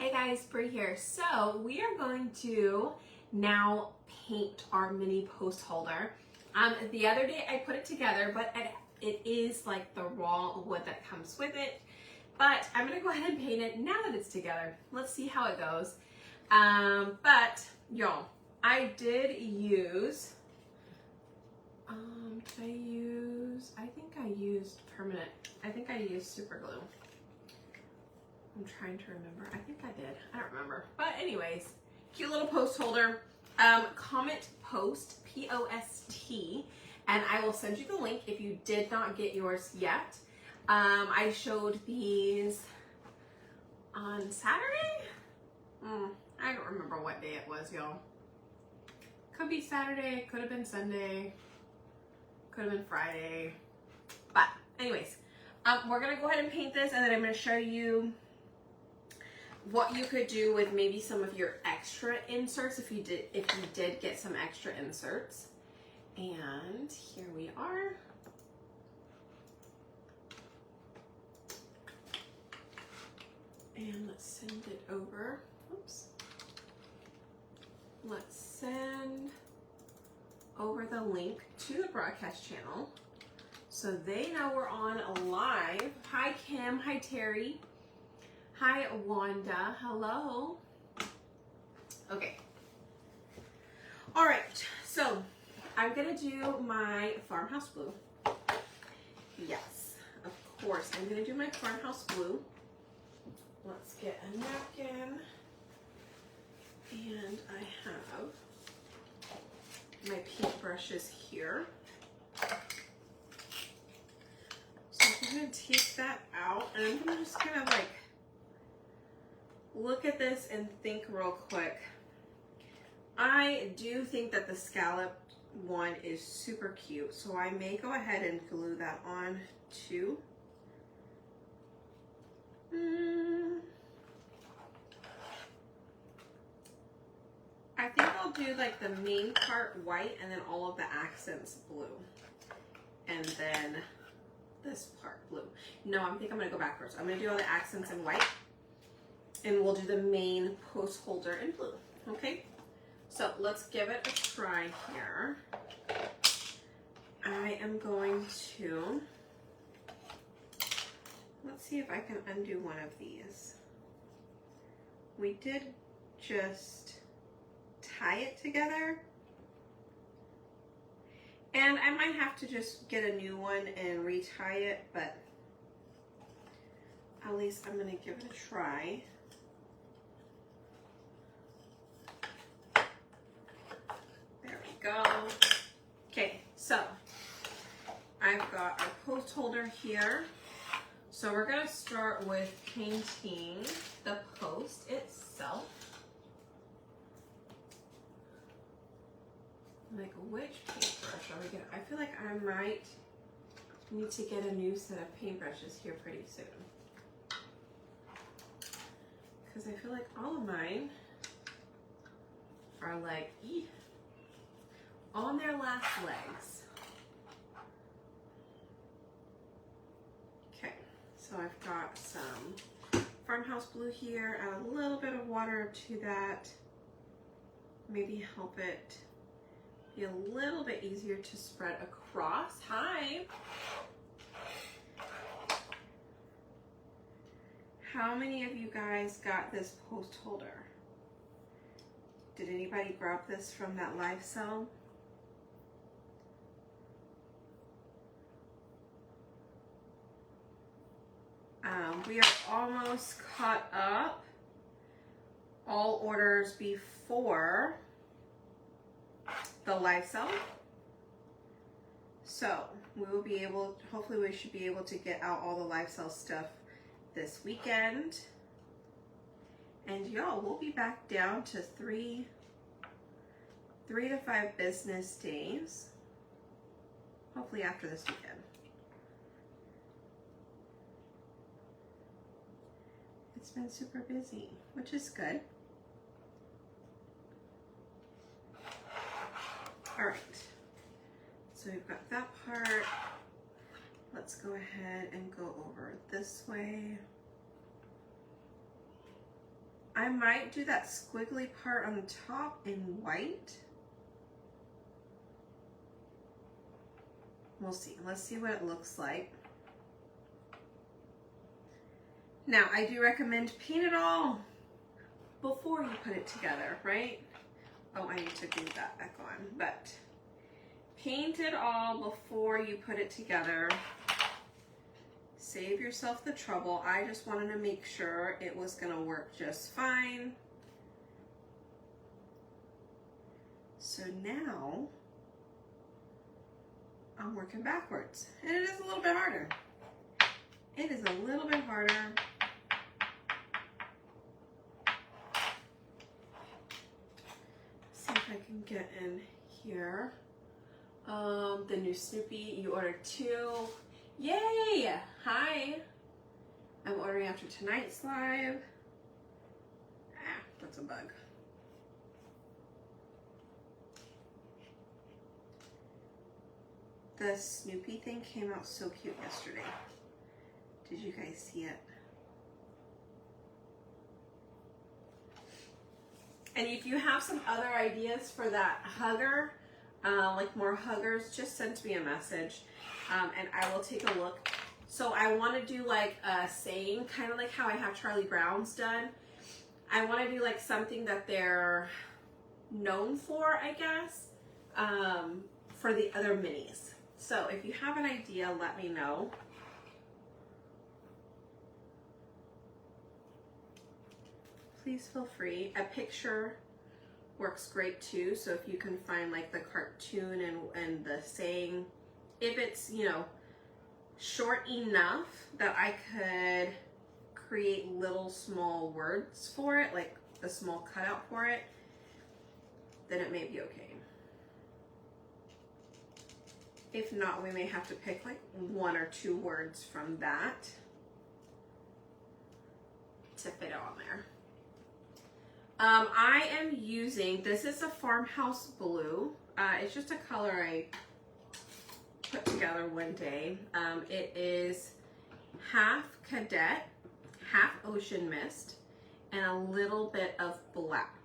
Hey guys, Brie here. So we are going to now paint our mini post holder. The other day I put it together, but it is like the raw wood that comes with it. But I'm gonna go ahead and paint it now that it's together. Let's see how it goes. But y'all, I did use, I think I used permanent, I think I used super glue. I'm trying to remember. I think I did. I don't remember. But anyways, cute little post holder. Comment Post, P-O-S-T, and I will send you the link if you did not get yours yet. I showed these on Saturday. I don't remember what day it was, y'all. Could be Saturday, could have been Sunday, could have been Friday. But anyways, we're gonna go ahead and paint this, and then I'm gonna show you what you could do with maybe some of your extra inserts if you did get some extra inserts. And here we are. And let's send it over. Oops. Let's send over the link to the broadcast channel so they know we're on live. Hi Kim, hi Terry. Hi, Wanda. Hello. Okay. All right. So I'm going to do my farmhouse blue. Yes, of course. I'm going to do my farmhouse blue. Let's get a napkin. And I have my paintbrushes here. So I'm going to take that out, and I'm going to just kind of like look at this and think real quick. I do think that the scalloped one is super cute, so I may go ahead and glue that on too. I think I'll do like the main part white and then all of the accents blue. And then this part blue. No, I think I'm gonna go backwards. I'm gonna do all the accents in white, and we'll do the main post holder in blue, okay? So let's give it a try here. I am going to, let's see if I can undo one of these. We did just tie it together, and I might have to just get a new one and retie it, but at least I'm gonna give it a try. Go. Okay, so I've got our post holder here. So we're going to start with painting the post itself. Like, which paintbrush are we going to? I feel like I might need to get a new set of paintbrushes here pretty soon, because I feel like all of mine are like, on their last legs. Okay, so I've got some farmhouse blue here, add a little bit of water to that, maybe help it be a little bit easier to spread across. Hi! How many of you guys got this post holder? Did anybody grab this from that live sale? We are almost caught up. All orders before the live sale. So we will be able, hopefully we should be able to get out all the live sale stuff this weekend. And y'all, we'll be back down to three to 5 business days. Hopefully after this weekend. It's been super busy, which is good. All right, so we've got that part. Let's go ahead and go over this way. I might do that squiggly part on the top in white. We'll see. Let's see what it looks like. Now, I do recommend paint it all before you put it together, right? Oh, I need to glue that back on, but paint it all before you put it together. Save yourself the trouble. I just wanted to make sure it was gonna work just fine. So now, I'm working backwards, and it is a little bit harder. It is a little bit harder. See if I can get in here. The new Snoopy, you ordered 2. Yay! Hi! I'm ordering after tonight's live. Ah, that's a bug. The Snoopy thing came out so cute yesterday. Did you guys see it? And if you have some other ideas for that hugger, like more huggers, just send me a message and I will take a look. So I want to do like a saying, kind of like how I have Charlie Brown's done. I want to do like something that they're known for, I guess, for the other minis. So if you have an idea, let me know. Please feel free. A picture works great too. So if you can find like the cartoon and the saying, if it's, you know, short enough that I could create little small words for it, like a small cutout for it, then it may be okay. If not, we may have to pick like 1 or 2 words from that to fit it on there. I am using, this is a Farmhouse Blue. It's just a color I put together one day. It is half Cadet, half Ocean Mist, and a little bit of black.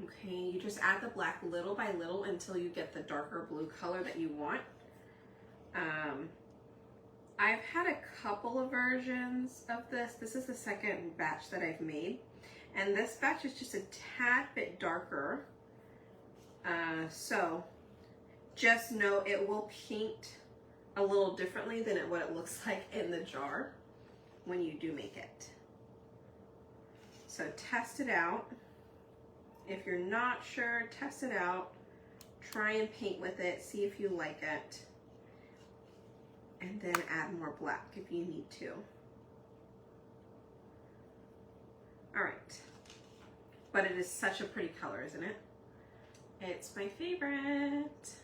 Okay, you just add the black little by little until you get the darker blue color that you want. I've had a couple of versions of this. This is the second batch that I've made. And this batch is just a tad bit darker. So just know it will paint a little differently than what it looks like in the jar when you do make it. So test it out. If you're not sure, test it out. Try and paint with it, see if you like it. And then add more black if you need to. All right, but it is such a pretty color, isn't it? It's my favorite.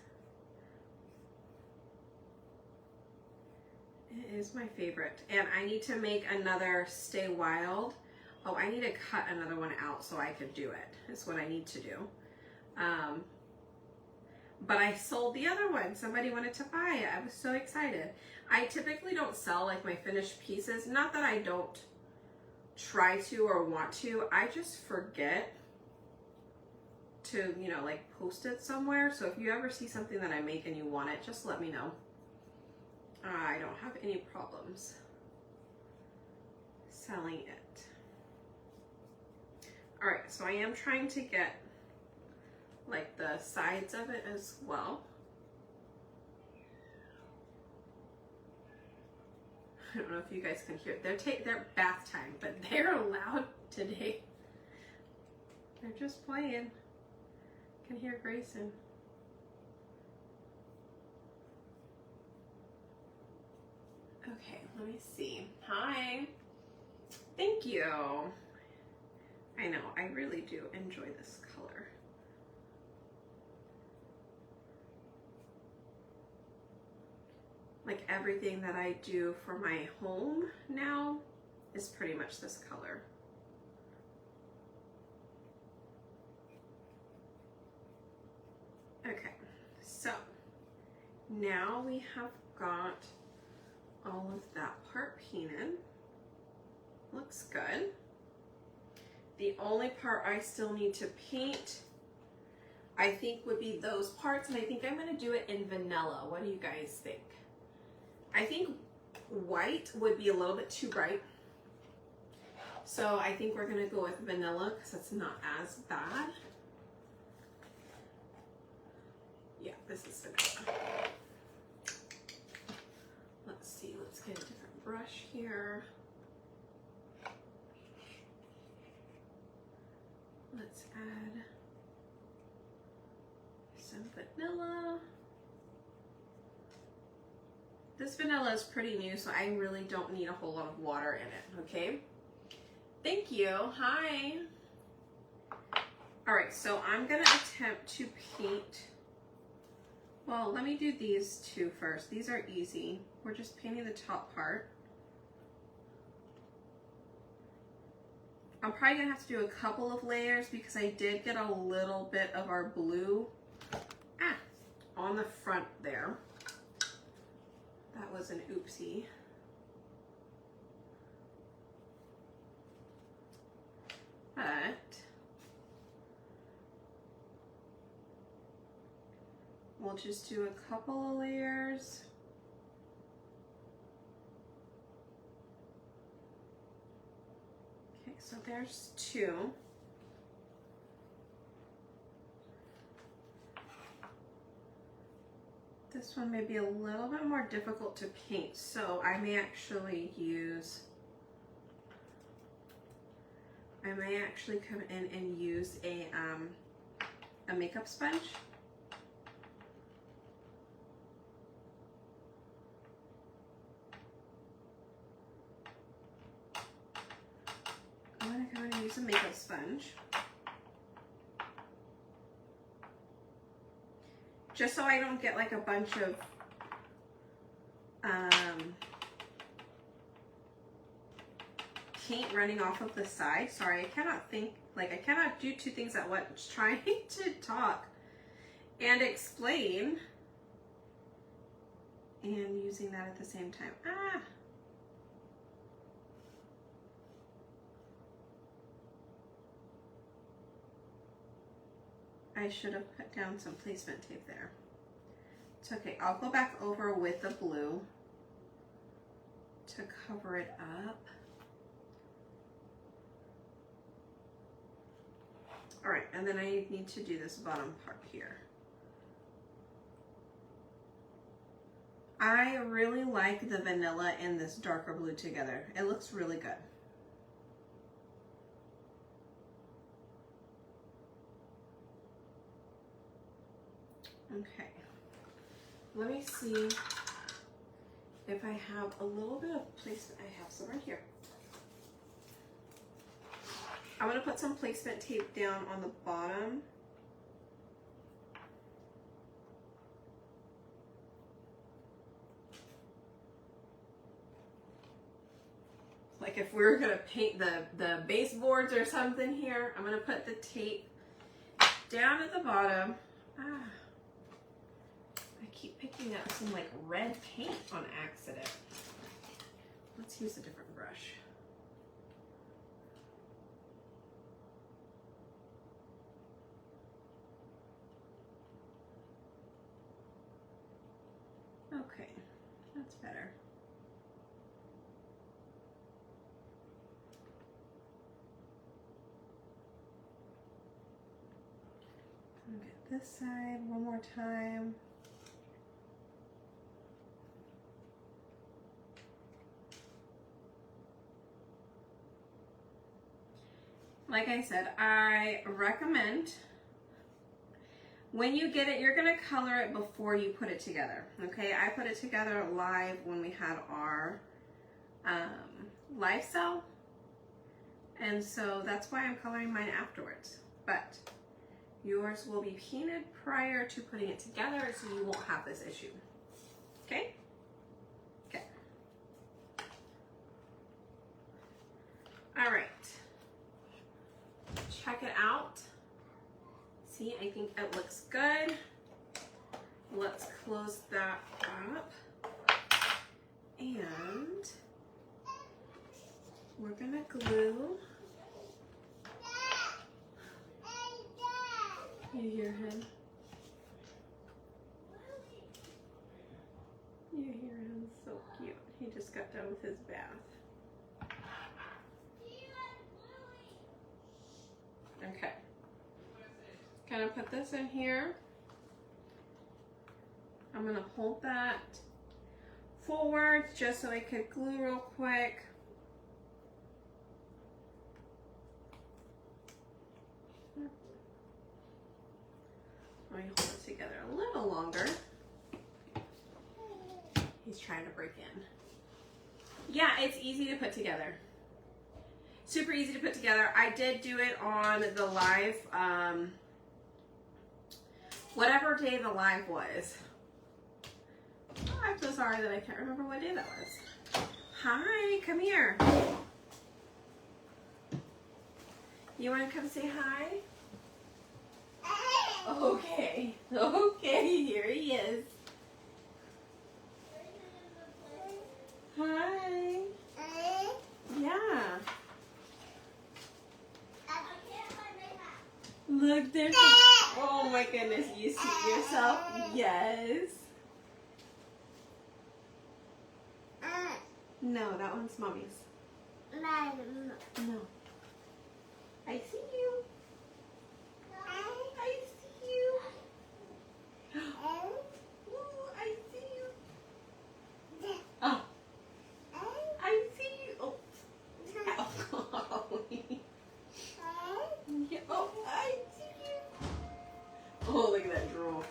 It is my favorite. And I need to make another Stay Wild. Oh, I need to cut another one out so I could do it. That's what I need to do. But I sold the other one. Somebody wanted to buy it. I was so excited. I typically don't sell like my finished pieces. Not that I don't try to or want to. I just forget to, you know, like post it somewhere. So if you ever see something that I make and you want it, just let me know. I don't have any problems selling it. All right, so I am trying to get like the sides of it as well. I don't know if you guys can hear it. They're bath time, but they're loud today. They're just playing. I can hear Grayson. Okay, let me see. Hi. Thank you. I know, I really do enjoy this color. Like everything that I do for my home now is pretty much this color. Okay, so now we have got all of that part painted. Looks good. The only part I still need to paint, I think, would be those parts, and I think I'm gonna do it in vanilla. What do you guys think? I think white would be a little bit too bright. So I think we're gonna go with vanilla because it's not as bad. Yeah, this is vanilla. Let's see, let's get a different brush here. Let's add some vanilla. This vanilla is pretty new, so I really don't need a whole lot of water in it, okay? Thank you, hi. All right, so I'm gonna attempt to paint, well, let me do these two first. These are easy. We're just painting the top part. I'm probably gonna have to do a couple of layers because I did get a little bit of our blue on the front there. That was an oopsie. But we'll just do a couple of layers. Okay, so there's two. This one may be a little bit more difficult to paint, so I may actually come in and use a makeup sponge. I'm gonna go and use a makeup sponge. Just so I don't get like a bunch of paint running off of the side. Sorry, I cannot do two things at once. Trying to talk and explain and using that at the same time. I should have put down some placement tape there. It's okay, I'll go back over with the blue to cover it up. All right, and then I need to do this bottom part here. I really like the vanilla and this darker blue together. It looks really good. Okay, let me see if I have a little bit of placement. I have some right here. I'm gonna put some placement tape down on the bottom. Like if we were gonna paint the baseboards or something here, I'm gonna put the tape down at the bottom. I keep picking up some like red paint on accident. Let's use a different brush. Okay, that's better. Get this side one more time. Like I said, I recommend when you get it, you're gonna color it before you put it together, okay? I put it together live when we had our live sale, and so that's why I'm coloring mine afterwards. But yours will be painted prior to putting it together, so you won't have this issue, okay? Okay. All right. Check it out. See, I think it looks good. Let's close that up. And we're gonna glue hear him? You hear him? So cute. He just got done with his bath. Okay. Gonna put this in here. I'm gonna hold that forward just so I could glue real quick. Let me hold it together a little longer. He's trying to break in. Yeah, it's easy to put together. Super easy to put together. I did do it on the live, whatever day the live was. Oh, I'm so sorry that I can't remember what day that was. Hi, come here. You want to come say hi? Okay. Okay, here he is. Hi. Yeah. Look, there's oh my goodness, you see yourself? Yes. No, that one's mommy's. No. I see you. I see you. Ooh, I see you. Oh. I see you. Oh. Yeah. Oh, I see you. Oh, look at that drool.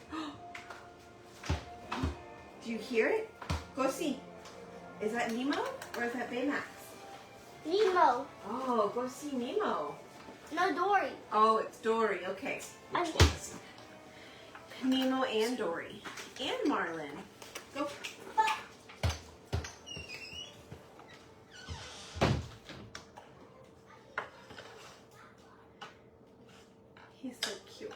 Do you hear it? Go see. Is that Nemo or is that Baymax? Nemo. Oh, go see Nemo. No, Dory. Oh, it's Dory. Okay. Nemo and Dory. And Marlin. Go. He's so cute.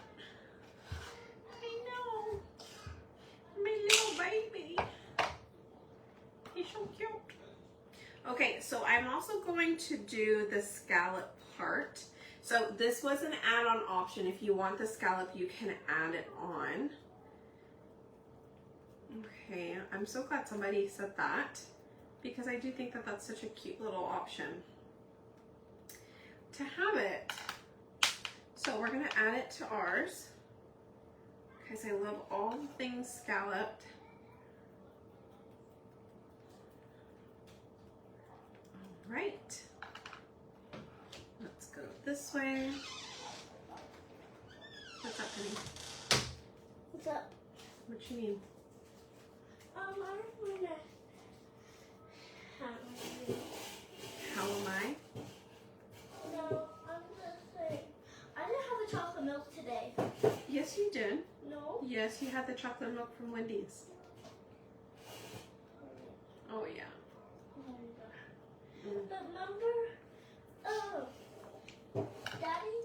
I know. My little baby. He's so cute. Okay, so I'm also going to do the scallop part. So this was an add-on option. If you want the scallop, you can add it on. Okay, I'm so glad somebody said that because I do think that that's such a cute little option to have it. So we're gonna add it to ours because I love all things scalloped. All right, let's go this way. What's up, honey? What's up? What you mean? I don't wanna. How am I? No, I'm just saying. I didn't have a chocolate milk today. Yes, you did. No. Yes, you had the chocolate milk from Wendy's. Oh, yeah. But remember, Daddy,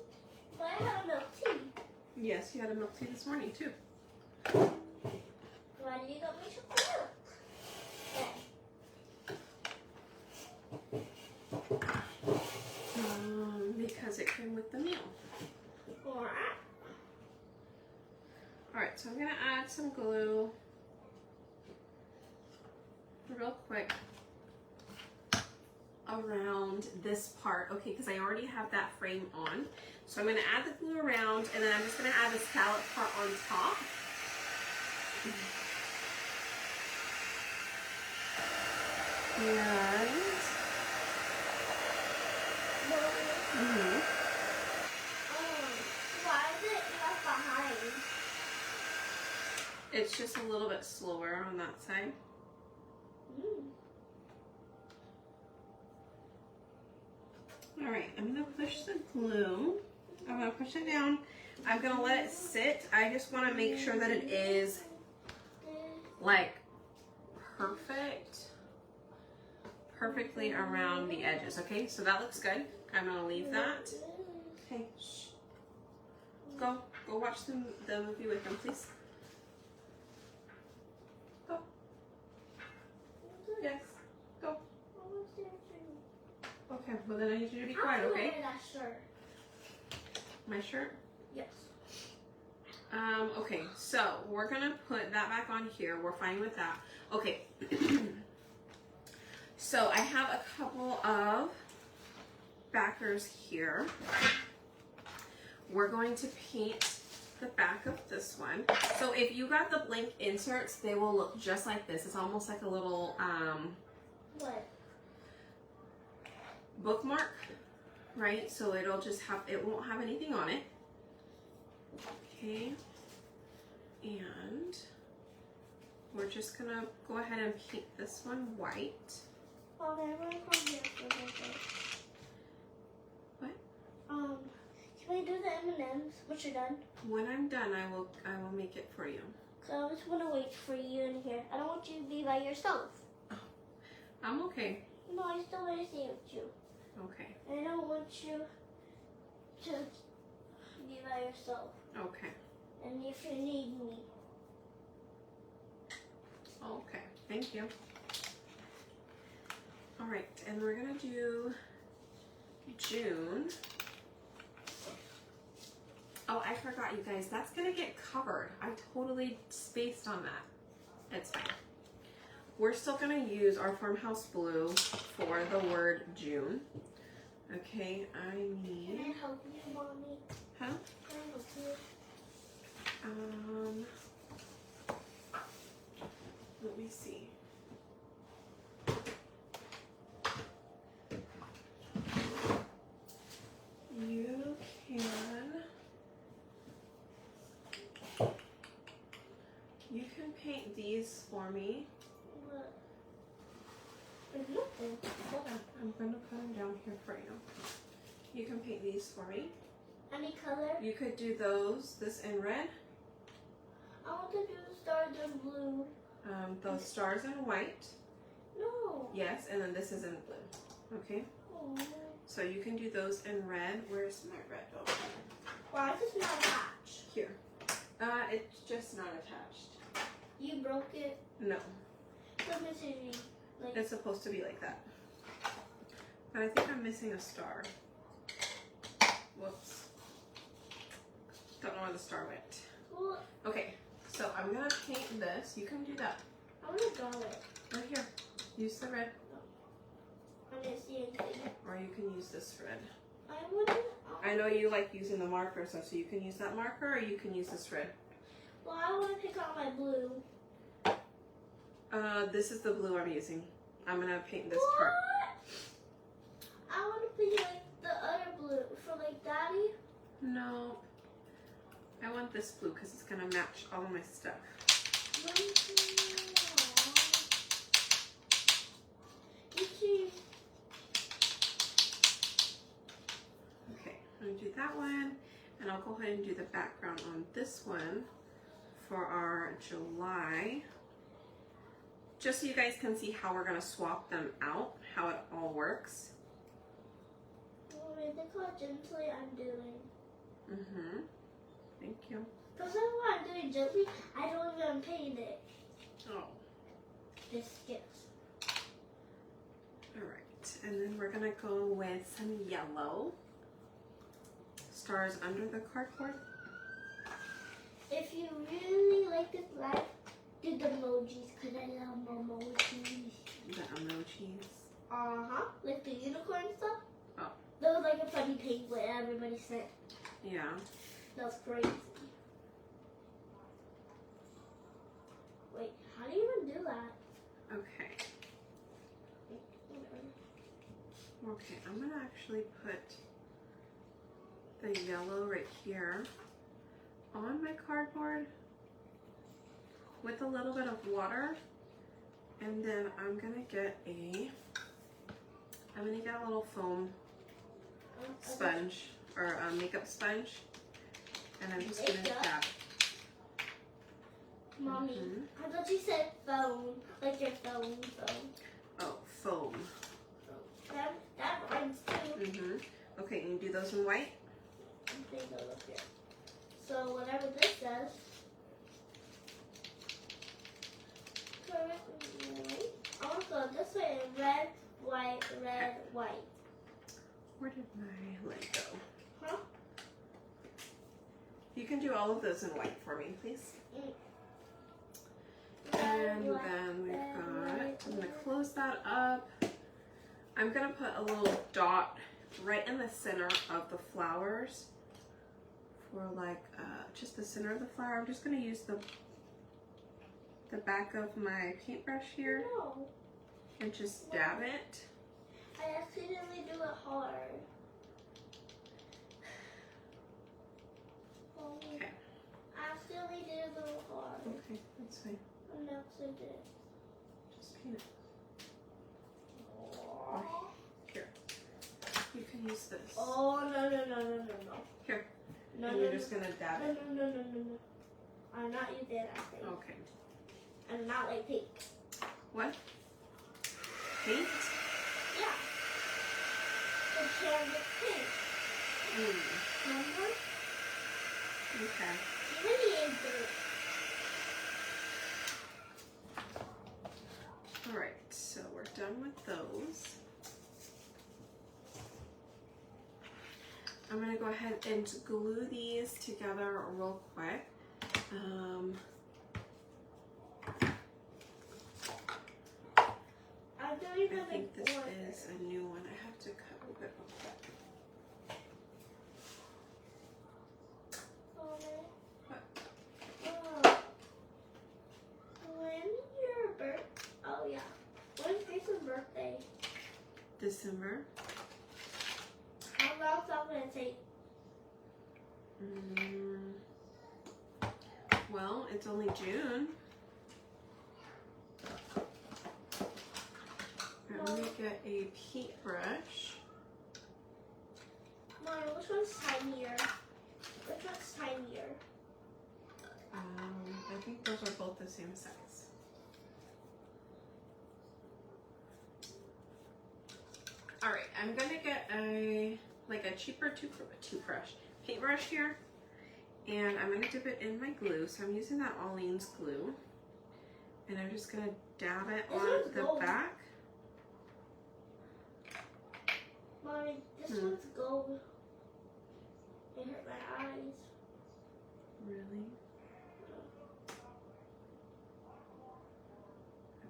I had a milk tea. Yes, you had a milk tea this morning, too. Why did you get me chocolate milk? Because it came with the meal. Alright. Alright, so I'm going to add some glue real quick around this part. Okay, because I already have that frame on. So I'm going to add the glue around, and then I'm just going to add the scallop part on top. And Why is it left behind? it's just a little bit slower on that side. All right, I'm gonna push the glue. I'm gonna push it down. I'm gonna let it sit. I just wanna make sure that it is like perfectly around the edges. Okay, so that looks good. I'm gonna leave that. Okay, shh. Go watch the movie with them, please. Go. Yes, go. Okay, well then I need you to be quiet, okay? That shirt. My shirt? Yes. Okay, so we're gonna put that back on here. We're fine with that. Okay. So I have a couple of backers here. We're going to paint the back of this one. So if you got the blank inserts, they will look just like this. It's almost like a little What? bookmark, right? So it'll just have, it won't have anything on it. Okay. And we're just gonna go ahead and paint this one white. Okay, I'm gonna come here for a second. What? Can we do the M&Ms once you're done? When I'm done, I will make it for you. So I just want to wait for you in here. I don't want you to be by yourself. I'm okay. No, I still want to stay with you. Okay. And I don't want you to be by yourself. Okay. And if you need me. Okay. Thank you. All right, and we're gonna do June. Oh, I forgot, you guys. That's gonna get covered. I totally spaced on that. It's fine. We're still gonna use our farmhouse blue for the word June. Okay, I Can need. I help you, Mommy? Huh? Can I help you? Let me see. You can paint these for me. What? There's nothing. Hold on, I'm going to put them down here for you. You can paint these for me. Any color? You could do those, this in red, I want to do stars in blue. those stars in white. No. Yes, and then this is in blue. Okay, Oh. so you can do those in red. Where's my red? Oh, Why is this not attached? here. It's just not attached. You broke it. No, Let me see. Like, it's supposed to be like that. But I think I'm missing a star. Whoops. Don't know where the star went. well, Okay, so I'm gonna paint this. You can do that I want to draw it. right here. Use the red, I didn't see anything. or you can use this red. I wouldn't. I know you like using the marker, so you can use that marker, or you can use this red. Well, I want to pick out my blue. This is the blue I'm using. I'm gonna paint this What? part. I want to pick like the other blue for like Daddy. No, I want this blue because it's gonna match all of my stuff. You see, Okay, I'm gonna do that one, and I'll go ahead and do the background on this one for our July. Just so you guys can see how we're gonna swap them out, how it all works. Mommy, look how gently I'm doing. Mm-hmm. Thank you. Because when I'm doing gently, I don't even paint it. Oh. This skips. Alright, and then we're gonna go with some yellow. Stars under the cardboard. If you really like this life, do the emojis, because I love emojis. The emojis. Uh-huh. Like the unicorn stuff. Oh. That was like a funny penguin everybody said. Yeah. That was crazy. Wait, how do you even do that? Okay. Okay, I'm gonna actually put the yellow right here on my cardboard with a little bit of water, and then I'm gonna get a little foam sponge or a makeup sponge, and I'm just gonna Makeup? tap. Mommy, Mhm. I thought you said phone, like your phone. Oh, foam. That rhymes too. Mhm. Okay, and you do those in white. I think I'll look here. So whatever this says. I want to go this way, red, white, white. Where did my light go? Huh? You can do all of those in white for me, please. Red, And white, then we've red, got, white, I'm gonna red. close that up. I'm gonna put a little dot right in the center of the flowers for like just the center of the flower. I'm just gonna use the back of my paintbrush here No, and just dab it. I accidentally do it hard. Okay. I accidentally did it a little hard. Okay, that's fine. I accidentally. Just paint it. Here. You can use this. Oh, no. Here. No, And no, you're no. just gonna dab No, it. no. I'm not using that thing. Okay. I'm not like pink. What? Paint? Yeah. The canvas pink. Mm. Remember? Okay. Even the blue. Alright, so we're done with those. I'm going to go ahead and glue these together real quick. I'm doing I the think big this border. is a new one. I have to cut a bit real quick. What? Oh. When's your birthday? Oh yeah. When's Grace's birthday? December. How long's that gonna take? Well, it's only June. Let me get a paintbrush. Mom, which one's tinier? Which one's tinier? I think those are both the same size. All right, I'm gonna get a cheaper toothbrush, paintbrush here, and I'm gonna dip it in my glue. So I'm using that Aleene's glue, and I'm just gonna dab it This on one's the gold. back. Mommy, this one's gold. It hurt my eyes. Really?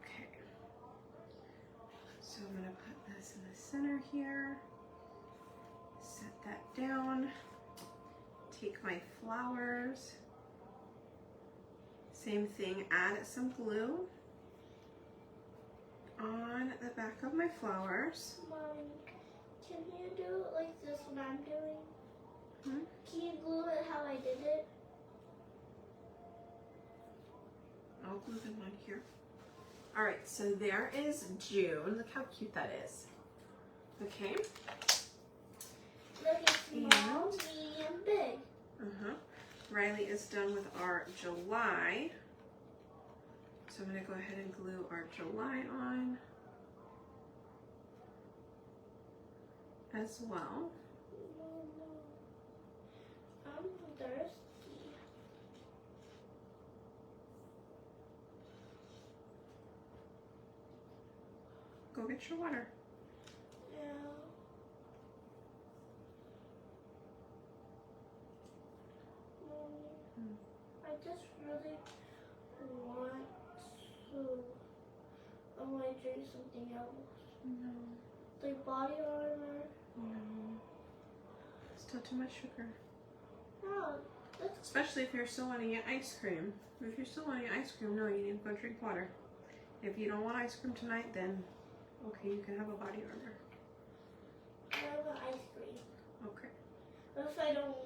Okay. So I'm gonna put this in the center here. Set that down. Take my flowers. Same thing, add some glue on the back of my flowers. Mommy, can you do it like this when I'm doing? Hmm? Can you glue it how I did it? I'll glue them on here. All right, so there is June. Look how cute that is. Okay. Look, it's small, medium, big. Riley is done with our July. So I'm gonna go ahead and glue our July on as well. I'm thirsty. Go get your water. Yeah. I just really want I want to drink something else. No, Like body armor. no. Still too much sugar. No, that's Especially if you're still wanting your ice cream. If you're still wanting ice cream, no, you need to go drink water. If you don't want ice cream tonight, then okay, you can have a body armor. I want ice cream. Okay. What if I don't?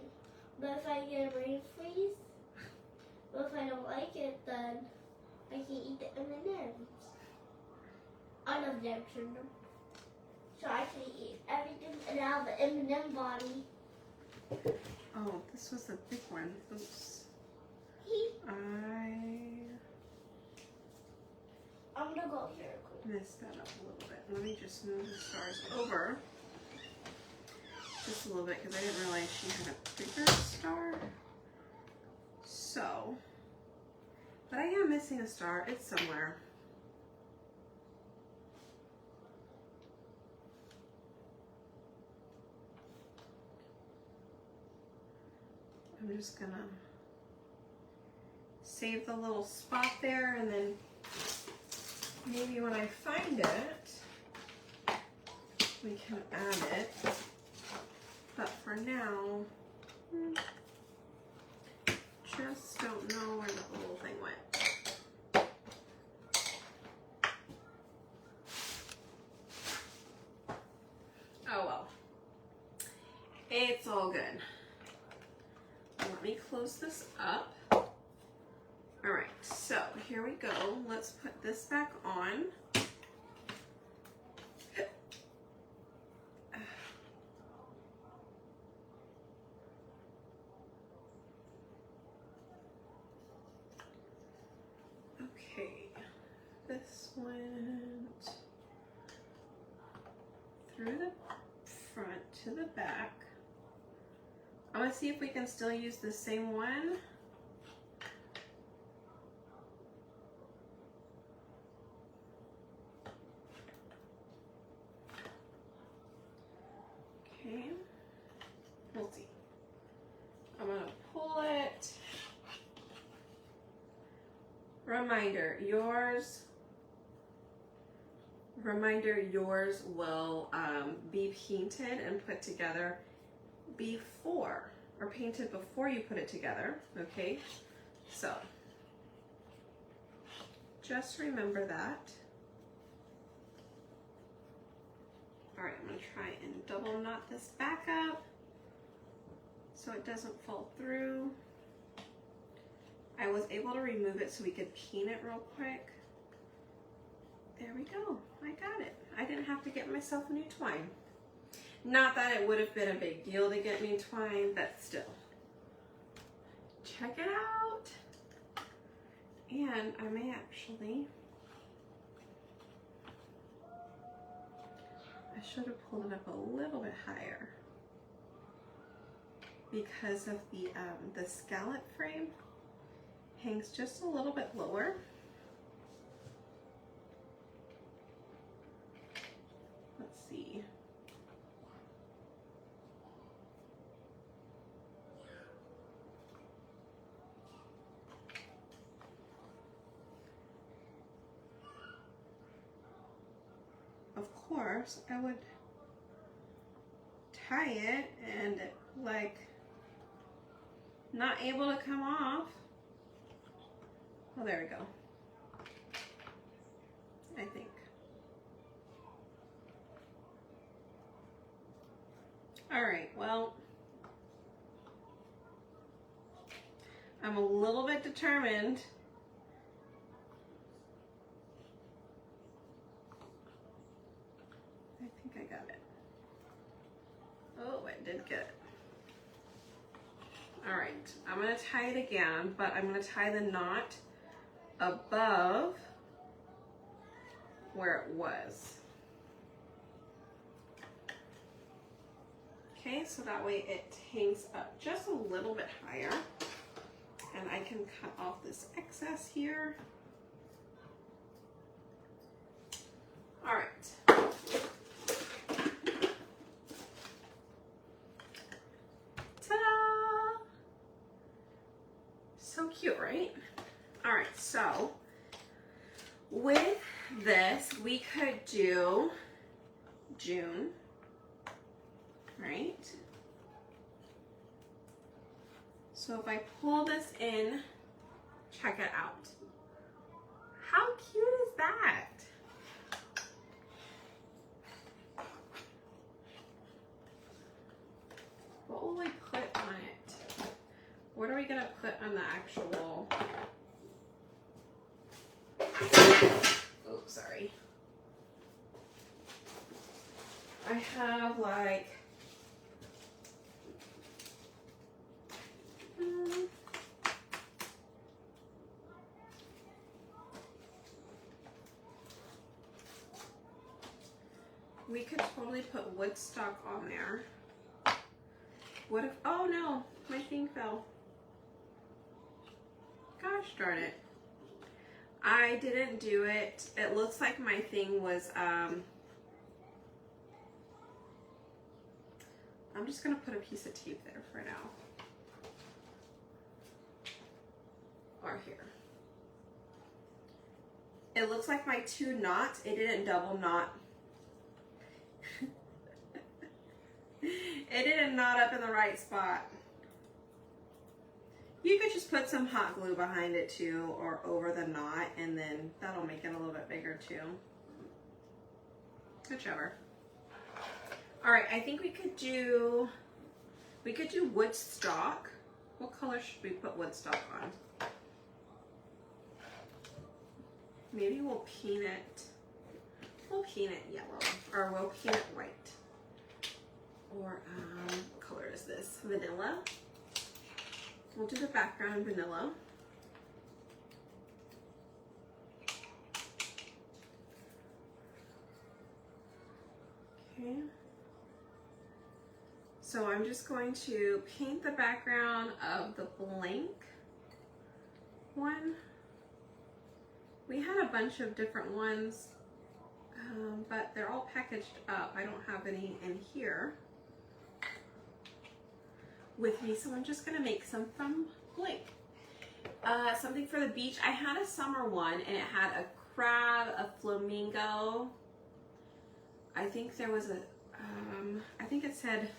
But if I get a rain freeze? What if I don't like it? Then I can eat the M&Ms. I love the M&Ms. So I can eat everything and have the M&M body. Oh, this was the big one. Oops. I'm gonna go here. Messed that up a little bit. Let me just move the stars over just a little bit because I didn't realize she had a bigger star. So, but I am missing a star. It's somewhere. I'm just gonna save the little spot there, and then maybe when I find it, we can add it. But for now, just don't know where the little thing went. Oh well. It's all good. Let me close this up. All right, so here we go. Let's put this back on. Okay, this went through the front to the back. I'm gonna see if we can still use the same one. Okay, we'll see. I'm gonna pull it. Reminder, yours will be painted and put together before, or painted before you put it together, okay? So, just remember that. All right, I'm gonna try and double knot this back up so it doesn't fall through. I was able to remove it so we could paint it real quick. There we go, I got it. I didn't have to get myself new twine. Not that it would have been a big deal to get me twine, but still. Check it out. And I may actually, I should have pulled it up a little bit higher because of the scallop frame hangs just a little bit lower. Let's see. Of course, I would tie it and like not able to come off. Oh, there we go. I think. All right, well, I'm a little bit determined. I think I got it. Oh, I did get it. All right, I'm gonna tie it again, but I'm gonna tie the knot above where it was. Okay, so that way it hangs up just a little bit higher, and I can cut off this excess here. All right. Ta-da! So cute, right? All right, so with this, we could do June, right? So if I pull this in, check it out. How cute is that? What will we put on it? What are we gonna put on the actual? Oh, sorry. I have like, we could totally put Woodstock on there. What if, oh no, my thing fell. Gosh darn it. I didn't do it. It looks like my thing was, I'm just gonna put a piece of tape there for now. color here. It looks like my 2 knots, it didn't double knot. It didn't knot up in the right spot. You could just put some hot glue behind it too, or over the knot, and then that'll make it a little bit bigger too. Whichever. All right, I think we could do Woodstock. What color should we put Woodstock on? Maybe we'll paint it yellow, or we'll paint it white. Or what color is this? Vanilla. We'll do the background vanilla. Okay. So I'm just going to paint the background of the blank one. We had a bunch of different ones, but they're all packaged up. I don't have any in here with me, so I'm just gonna make some from blank. Something for the beach. I had a summer one and it had a crab, a flamingo. I think there was a, I think it said,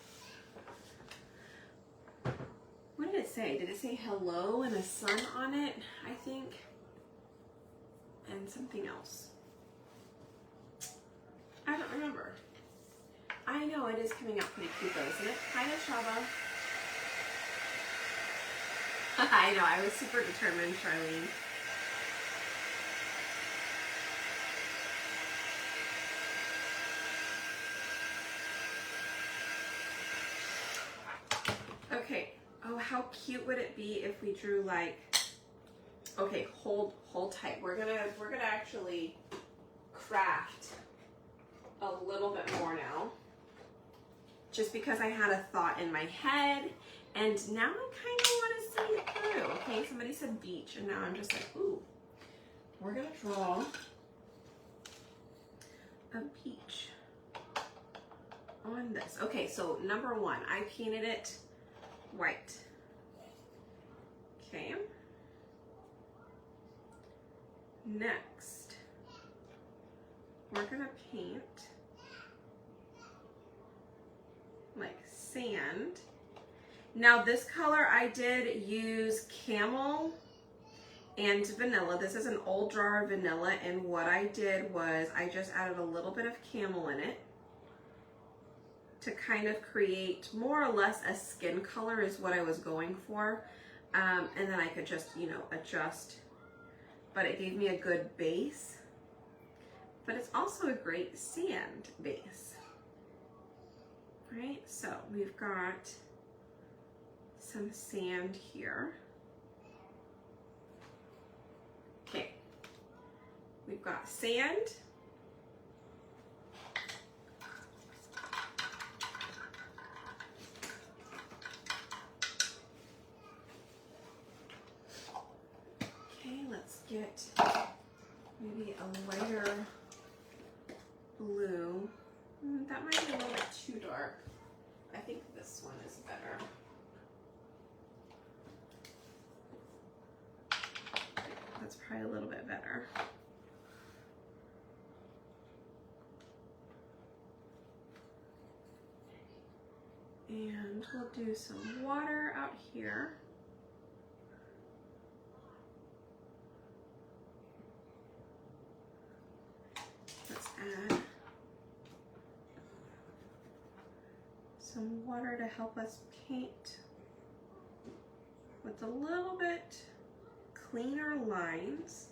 what did it say? Did it say hello and a sun on it? I think, and something else. I don't remember. I know it is coming out pretty cute though, isn't it? Hi, Shaba. I know, I was super determined, Charlene. Okay. Oh, how cute would it be if we drew like, okay, hold tight. We're gonna actually craft a little bit more now. Just because I had a thought in my head and now I kind of want to see it through. Okay, somebody said beach and now I'm just like, ooh, we're gonna draw a beach on this. Okay, so number 1, I painted it white. Okay. Next, we're gonna paint like sand. Now this color I did use camel and vanilla. This is an old jar of vanilla, and what I did was I just added a little bit of camel in it to kind of create more or less a skin color is what I was going for. And then I could just, you know, adjust, but it gave me a good base, but it's also a great sand base, right? So we've got some sand here. Okay, we've got sand. Okay, let's get maybe a lighter blue. That might be a little bit too dark. I think this one is better. That's probably a little bit better. And we'll do some water out here. Let's add some water to help us paint with a little bit cleaner lines.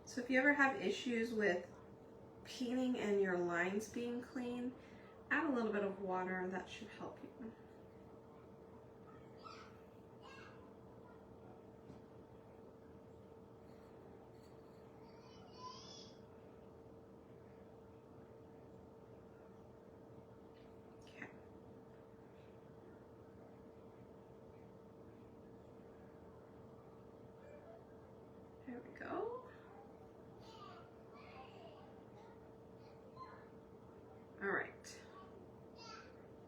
So if you ever have issues with painting and your lines being clean, add a little bit of water, that should help you. Okay. There we go. All right.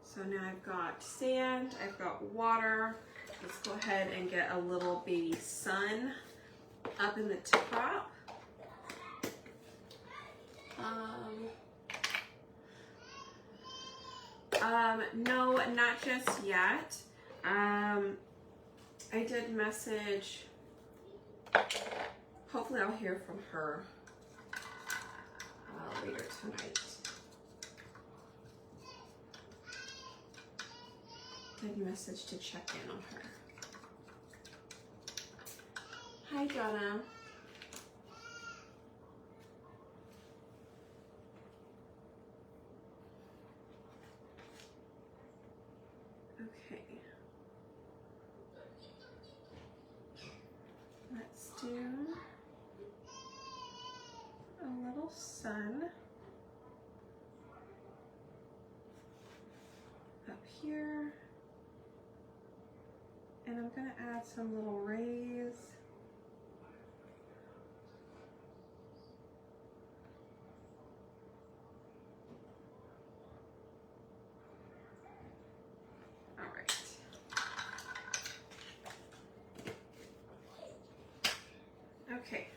So now I've got sand, I've got water. Let's go ahead and get a little baby sun up in the top. No, not just yet. I did message, hopefully I'll hear from her later tonight. Did message to check in on her. Hi, Donna. Okay. Let's do a little sun up here. And I'm gonna add some little rays. All right. Okay.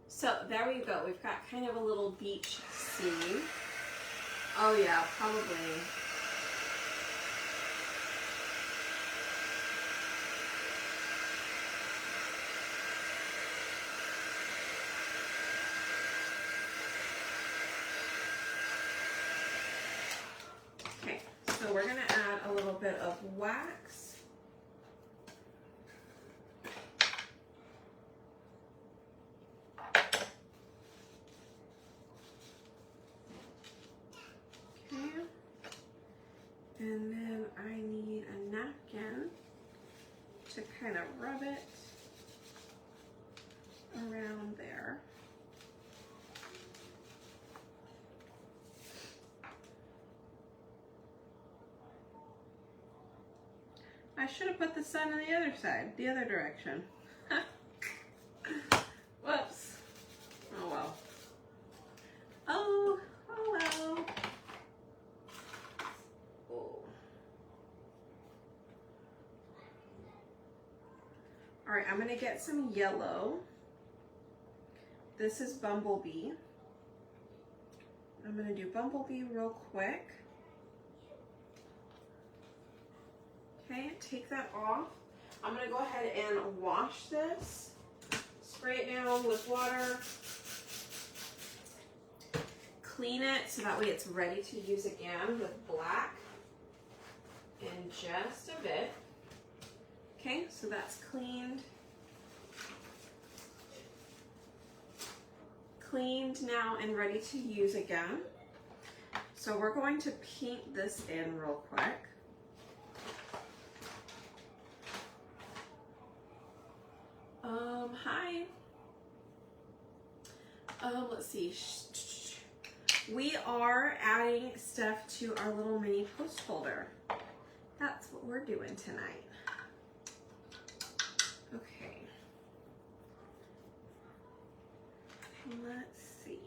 So there we go. We've got kind of a little beach scene. Oh yeah, probably. Okay, so we're gonna add a little bit of wax. Okay, and then I need a napkin to kind of rub it around there. I should have put the sun on the other side, the other direction. Whoops. Oh well. Oh well. Oh. All right, I'm gonna get some yellow. This is Bumblebee. I'm gonna do Bumblebee real quick. Okay, take that off. I'm gonna go ahead and wash this. Spray it down with water. Clean it so that way it's ready to use again with black in just a bit. Okay, so that's cleaned. Cleaned now and ready to use again. So we're going to paint this in real quick. Hi. Let's see. We are adding stuff to our little mini post holder. That's what we're doing tonight. Okay. Let's see.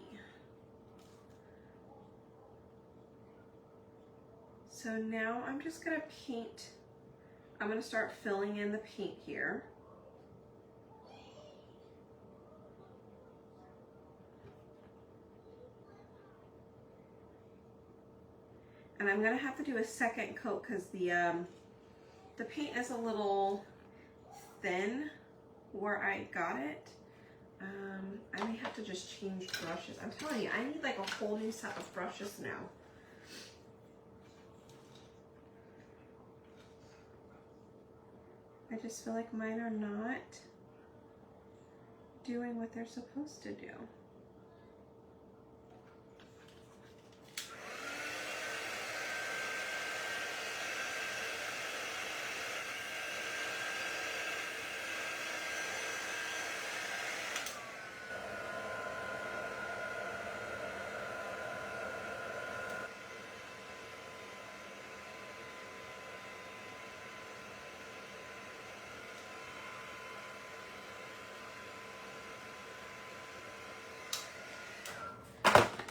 So now I'm just gonna paint. I'm gonna start filling in the paint here. And I'm gonna have to do a second coat because the paint is a little thin where I got it. I may have to just change brushes. I'm telling you, I need like a whole new set of brushes now. I just feel like mine are not doing what they're supposed to do.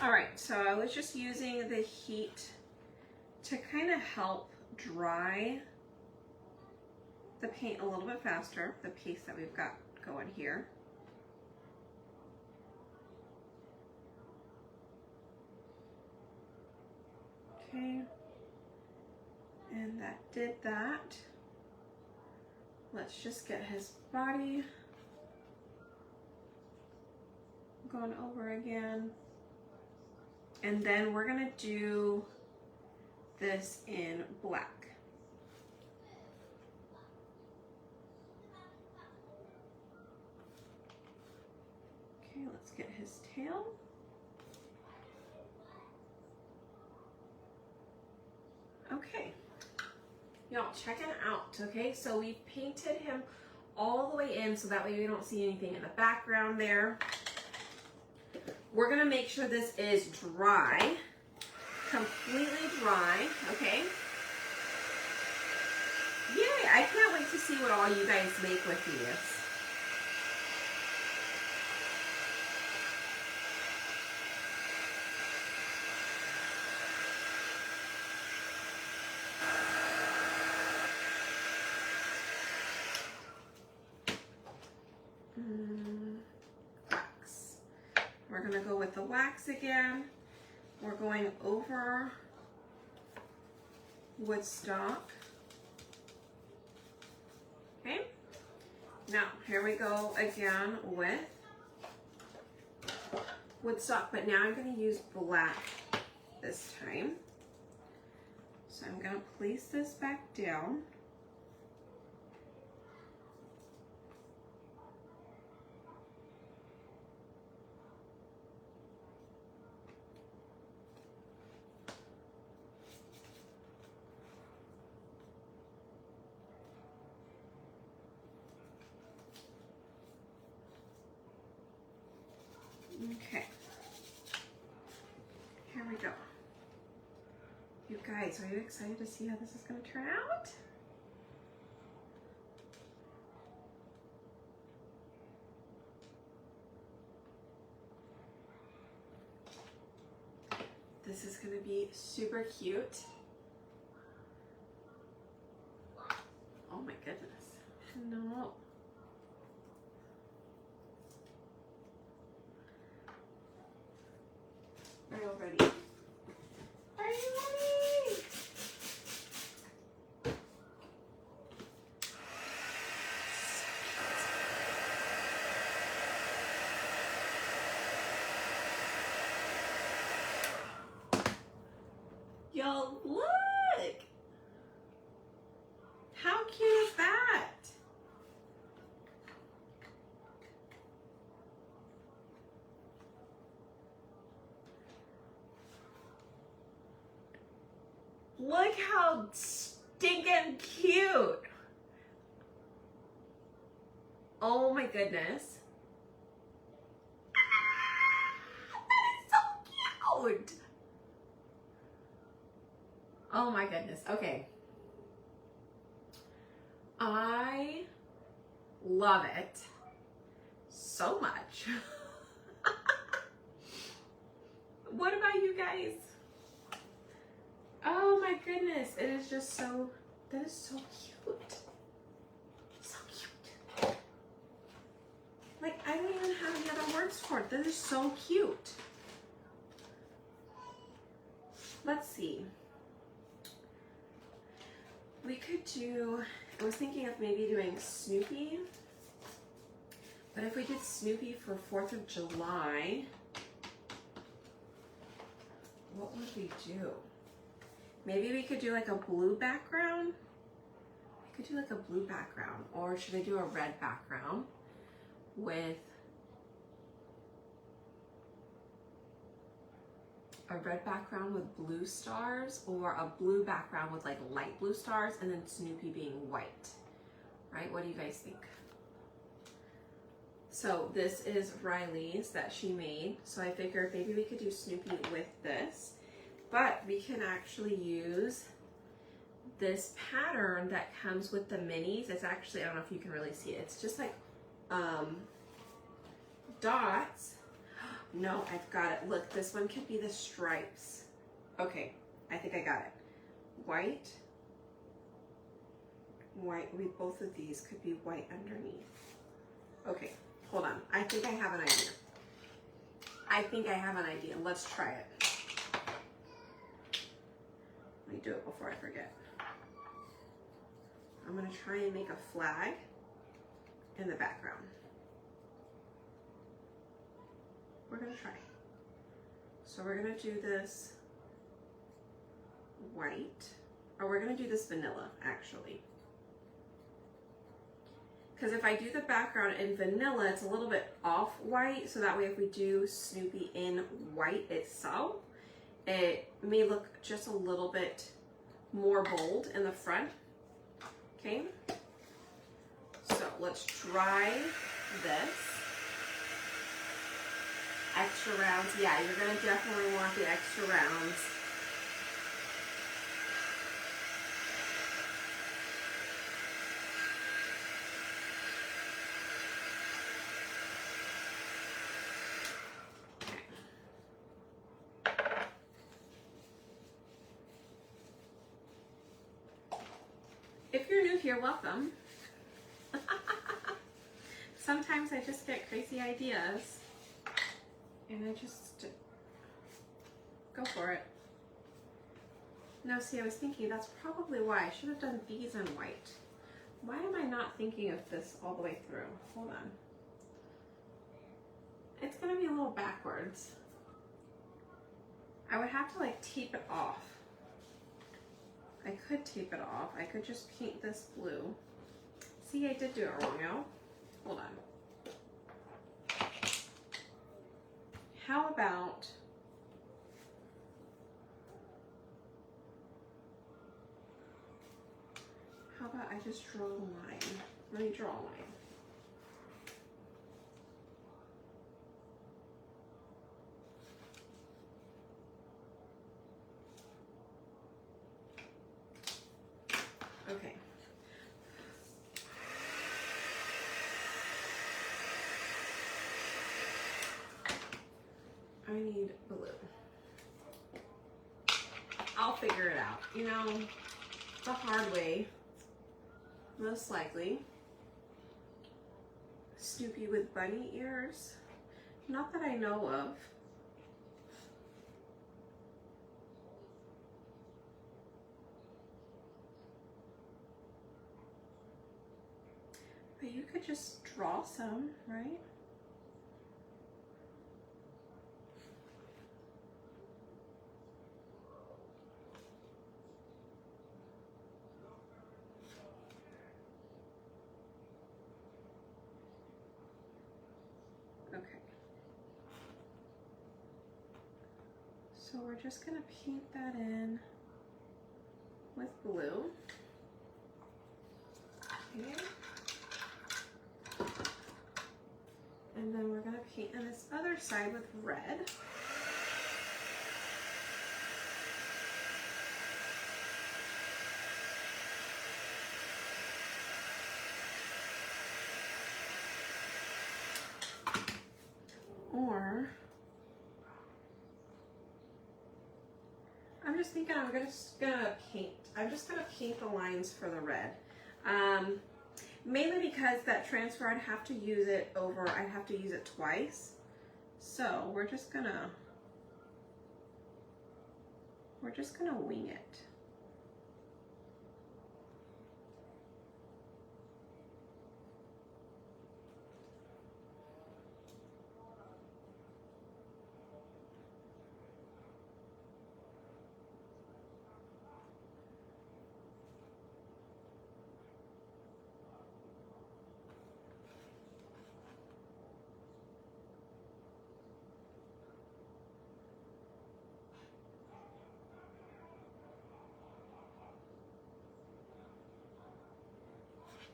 All right, so I was just using the heat to kind of help dry the paint a little bit faster, the paste that we've got going here. Okay, and that did that. Let's just get his body going over again. And then we're gonna do this in black. Okay, let's get his tail. Okay, y'all check it out, okay? So we painted him all the way in so that way we don't see anything in the background there. We're gonna make sure this is dry, completely dry, okay? Yay, I can't wait to see what all you guys make with these. Wax. We're gonna go with the wax again. We're going over Woodstock. Okay, now here we go again with Woodstock, but now I'm gonna use black this time. So I'm gonna place this back down. Okay, here we go. You guys, are you excited to see how this is going to turn out? This is going to be super cute. Oh my goodness. No. Are you all ready? Are you ready? Y'all, look! How cute is that? Look how stinking cute. Oh my goodness. That is so cute. Oh my goodness. Okay. I love it so much. What about you guys? Oh my goodness, it is just so, that is so cute. So cute. Like, I don't even have any other words for it. That is so cute. Let's see. We could do, I was thinking of maybe doing Snoopy. But if we did Snoopy for 4th of July, what would we do? Maybe we could do like a blue background. We could do like a blue background, or should I do a red background with with blue stars, or a blue background with like light blue stars, and then Snoopy being white, right? What do you guys think? So this is Riley's that she made. So I figured maybe we could do Snoopy with this. But we can actually use this pattern that comes with the minis. It's actually, I don't know if you can really see it. It's just like dots. No, I've got it. Look, this one could be the stripes. Okay, I think I got it. White. White, both of these could be white underneath. Okay, hold on. I think I have an idea. I think I have an idea. Let's try it. Let me do it before I forget. I'm gonna try and make a flag in the background. We're gonna try. So we're gonna do this white, or we're gonna do this vanilla actually. Because if I do the background in vanilla, it's a little bit off white, so that way if we do Snoopy in white itself, it may look just a little bit more bold in the front. Okay, so let's try this. Extra rounds, yeah, you're gonna definitely want the extra rounds. If you're new here, welcome. Sometimes I just get crazy ideas and I just go for it. No, see, I was thinking that's probably why I should have done these in white. Why am I not thinking of this all the way through? Hold on. It's gonna be a little backwards. I would have to like tape it off. I could tape it off. I could just paint this blue. See, I did do it wrong, y'all. Hold on. How about I just draw a line? Let me draw a line. Okay. I need blue. I'll figure it out. You know, the hard way, most likely. Snoopy with bunny ears. Not that I know of. But you could just draw some, right? Okay. So we're just gonna paint that in with blue. Okay. And then we're gonna paint on this other side with red. Or I'm just thinking I'm just gonna paint the lines for the red. Mainly because that transfer I'd have to use it twice. So we're just gonna wing it.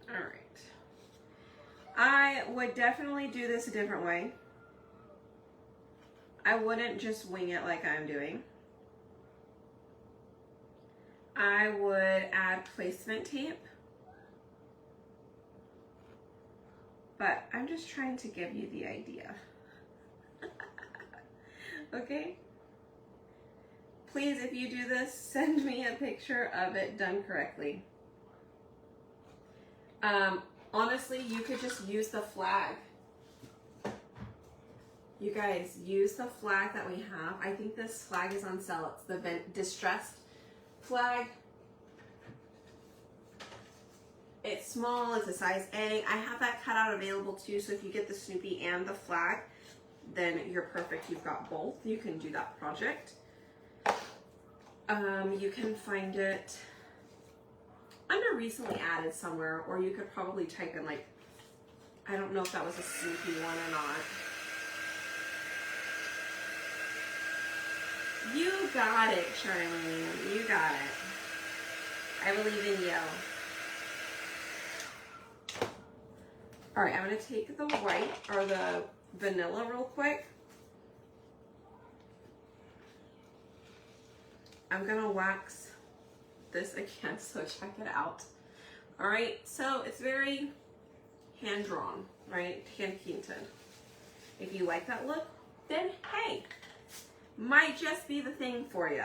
All right. I would definitely do this a different way. I wouldn't just wing it like I'm doing. I would add placement tape. But I'm just trying to give you the idea. Okay? Please, if you do this, send me a picture of it done correctly. Honestly, you could just use the flag. You guys, use the flag that we have. I think this flag is on sale. It's the distressed flag. It's small, it's a size A. I have that cutout available too, so if you get the Snoopy and the flag, then you're perfect. You've got both. You can do that project. You can find it under recently added somewhere, or you could probably type in like, I don't know if that was a Snoopy one or not. You got it, Charlene. You got it. I believe in you. All right, I'm gonna take the white or the vanilla real quick. I'm gonna wax this again, so check it out. All right, so it's very hand-drawn, right? Hand-painted. If you like that look, then hey, might just be the thing for you.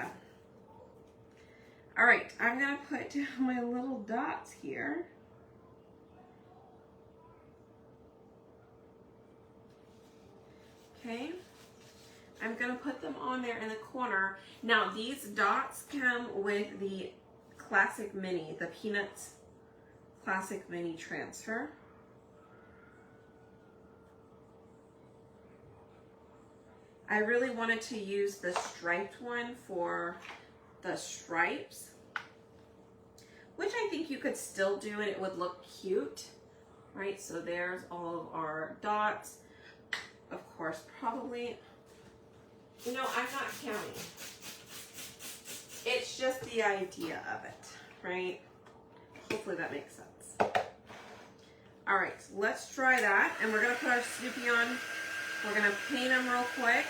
All right, I'm gonna put down my little dots here. Okay, I'm gonna put them on there in the corner. Now these dots come with the Classic Mini, the Peanuts Classic Mini transfer. I really wanted to use the striped one for the stripes, which I think you could still do and it would look cute, right? So there's all of our dots. Of course, probably, you know, I'm not counting. It's just the idea of it, right? Hopefully that makes sense. All right, so let's try that. And we're gonna put our Snoopy on. We're gonna paint them real quick.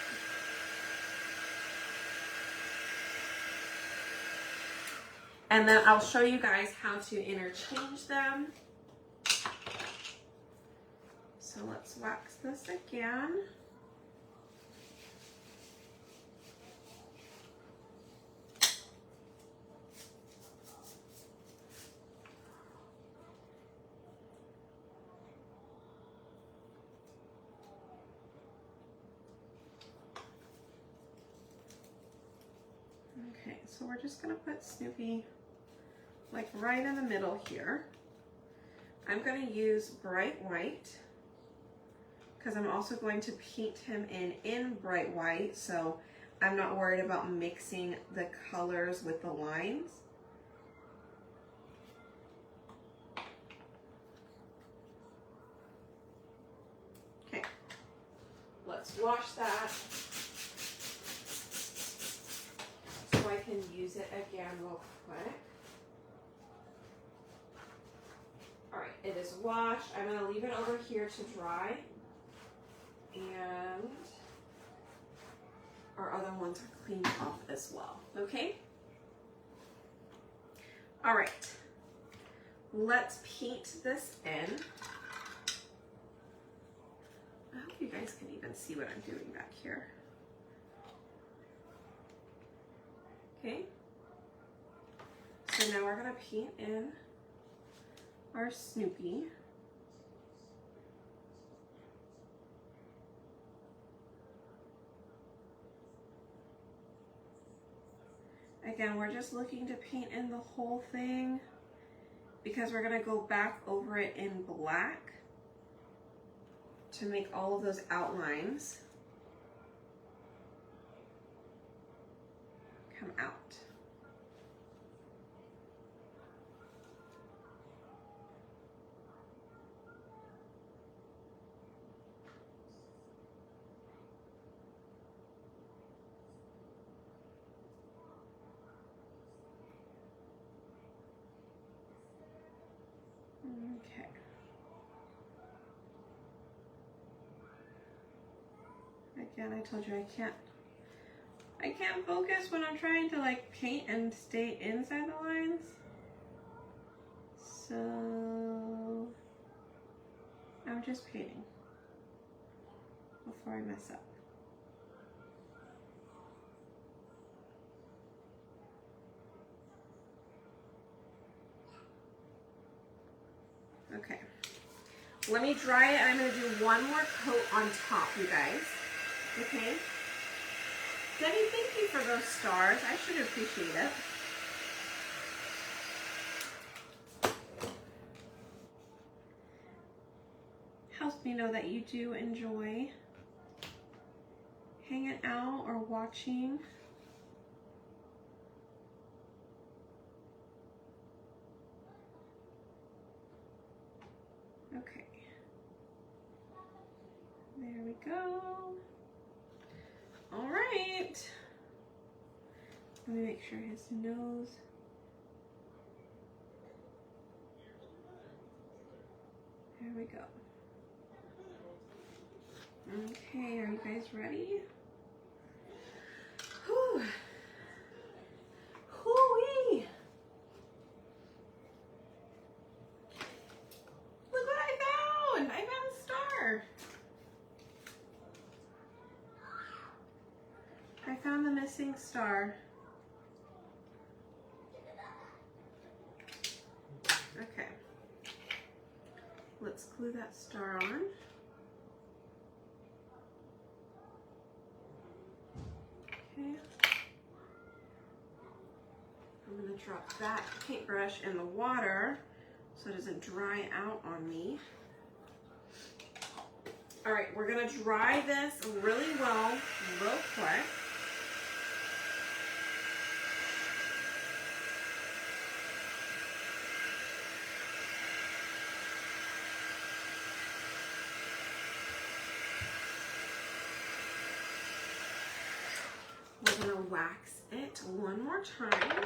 And then I'll show you guys how to interchange them. So let's wax this again. Okay, so we're just gonna put Snoopy like right in the middle here. I'm gonna use bright white because I'm also going to paint him in bright white, so I'm not worried about mixing the colors with the lines. Okay, let's wash that so I can use it again real quick. All right, it is washed. I'm gonna leave it over here to dry. And our other ones are cleaned off as well, okay? All right, let's paint this in. I hope you guys can even see what I'm doing back here. Okay, so now we're gonna paint in our Snoopy. Again, we're just looking to paint in the whole thing because we're gonna go back over it in black to make all of those outlines come out. Okay. Again, I told you I can't focus when I'm trying to like paint and stay inside the lines. So I'm just painting before I mess up. Okay, Let me dry it, and I'm going to do one more coat on top, you guys. Okay? Debbie, thank you for those stars. I should appreciate it. Helps me know that you do enjoy hanging out or watching. Okay. There we go. All right. Let me make sure his nose. There we go. Okay, are you guys ready? Whew. Hoo-wee. Look what I found! I found a star. I found the missing star. Okay. Let's glue that star on. Okay. I'm going to drop that paintbrush in the water so it doesn't dry out on me. All right, we're going to dry this really well, real quick. We're gonna wax it one more time.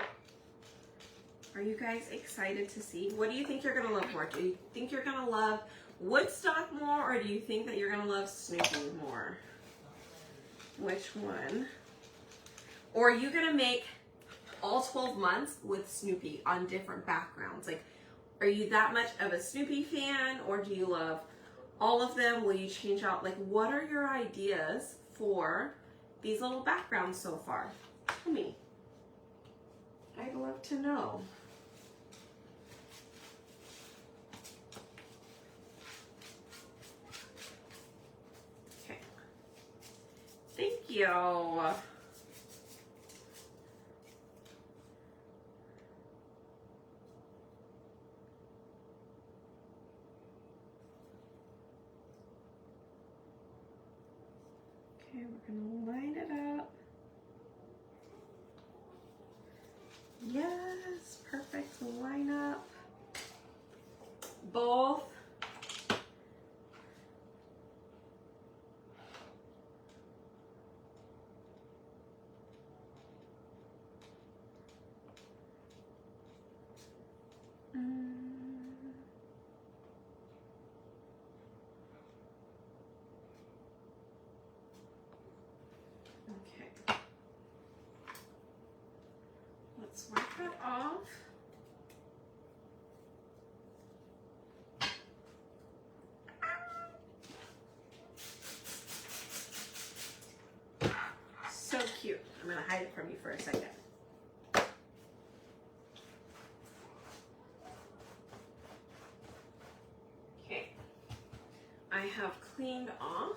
Are you guys excited to see? What do you think you're gonna love more? Do you think you're gonna love Woodstock more, or do you think that you're gonna love Snoopy more? Which one? Or are you gonna make all 12 months with Snoopy on different backgrounds? Like, are you that much of a Snoopy fan, or do you love all of them? Will you change out? Like, what are your ideas for these little backgrounds so far? Tell me. I'd love to know. Okay. Thank you. Okay, we're gonna line it up. Yes, perfect line up. Both. Okay. Let's wipe that off. So cute. I'm gonna hide it from you for a second. Okay. I have cleaned off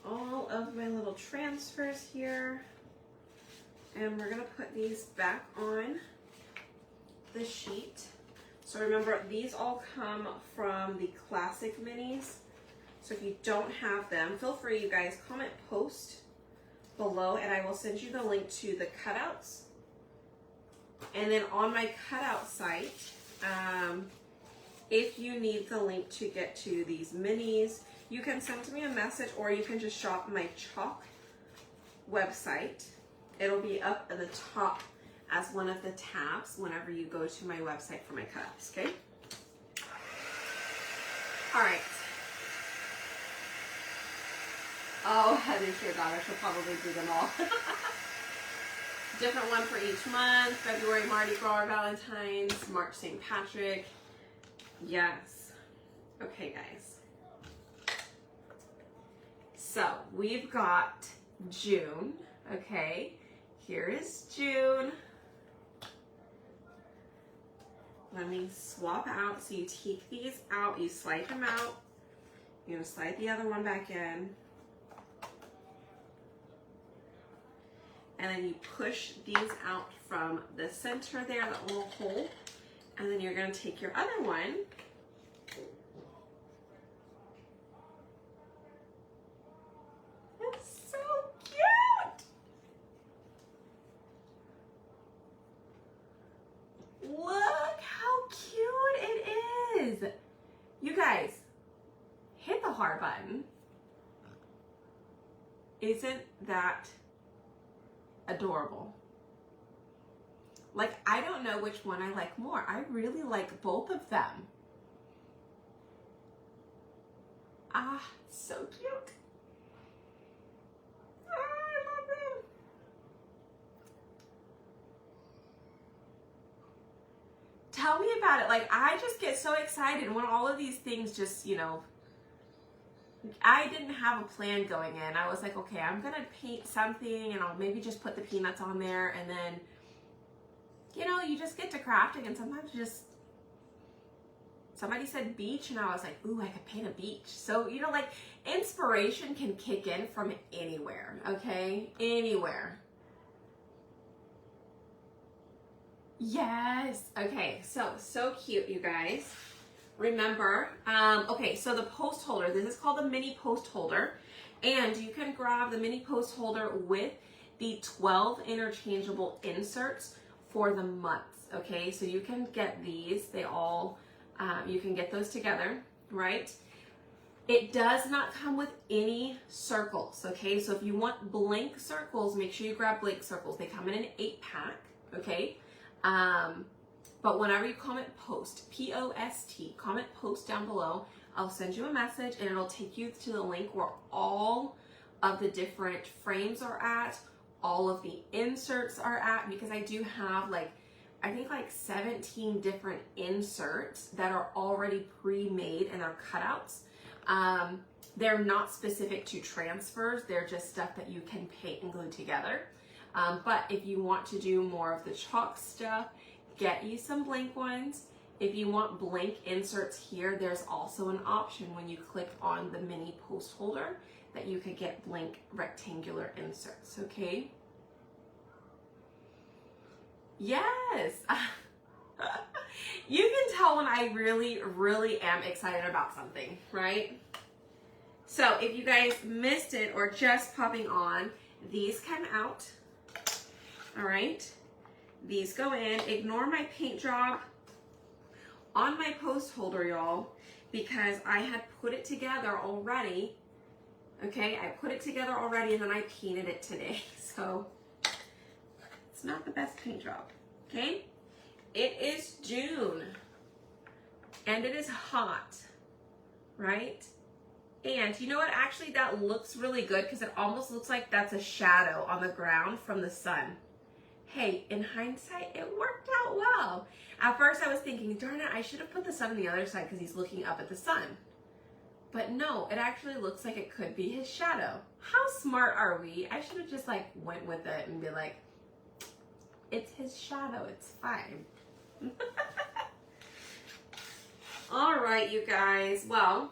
all of my little transfers here, and we're gonna put these back on the sheet. So remember, these all come from the classic minis. So if you don't have them, feel free, you guys, comment post below and I will send you the link to the cutouts. And then on my cutout site, if you need the link to get to these minis, you can send me a message, or you can just shop my chalk website. It'll be up at the top as one of the tabs whenever you go to my website for my cutouts, okay? All right. Oh, Heather's your daughter. She'll probably do them all. Different one for each month. February, Mardi Gras, Valentine's, March, St. Patrick. Yes. Okay, guys. So we've got June, okay? Here is June. let me swap out. So you take these out, you slide them out. You're gonna slide the other one back in. And then you push these out from the center there, that little hole. And then you're gonna take your other one. It's so cute. Look how cute it is. You guys, hit the heart button. Isn't that adorable? Like, I don't know which one I like more. I really like both of them. Ah, so cute. Ah, I love them. Tell me about it. Like, I just get so excited when all of these things just, you know, I didn't have a plan going in. I was like, okay, I'm gonna paint something and I'll maybe just put the peanuts on there, and then, you know, you just get to crafting and sometimes you just, somebody said beach and I was like, ooh, I could paint a beach. So, you know, like, inspiration can kick in from anywhere, okay? Anywhere. Yes. Okay, so cute, you guys. Remember, okay, so the post holder, this is called the mini post holder, and you can grab the mini post holder with the 12 interchangeable inserts for the months, okay? So you can get these, they all, you can get those together, right? It does not come with any circles, okay? So if you want blank circles, make sure you grab blank circles. They come in an 8-pack, okay? But whenever you comment post, P-O-S-T, comment post down below, I'll send you a message and it'll take you to the link where all of the different frames are at, all of the inserts are at, because I do have like, I think like 17 different inserts that are already pre-made and they're cutouts. They're not specific to transfers, they're just stuff that you can paint and glue together. But if you want to do more of the chalk stuff, get you some blank ones. If you want blank inserts here, there's also an option when you click on the mini post holder that you could get blank rectangular inserts, okay? Yes! You can tell when I really, really am excited about something, right? So if you guys missed it or just popping on, these come out, all right? These go in. Ignore my paint job on my post holder, y'all, because I had put it together already. Okay, I put it together already and then I painted it today. So it's not the best paint job, okay? It is June and it is hot, right? And you know what? Actually, that looks really good because it almost looks like that's a shadow on the ground from the sun. Hey, in hindsight, it worked out well. At first I was thinking, darn it, I should have put the sun on the other side because he's looking up at the sun. But no, it actually looks like it could be his shadow. How smart are we? I should have just like went with it and be like, it's his shadow, it's fine. All right, you guys, well,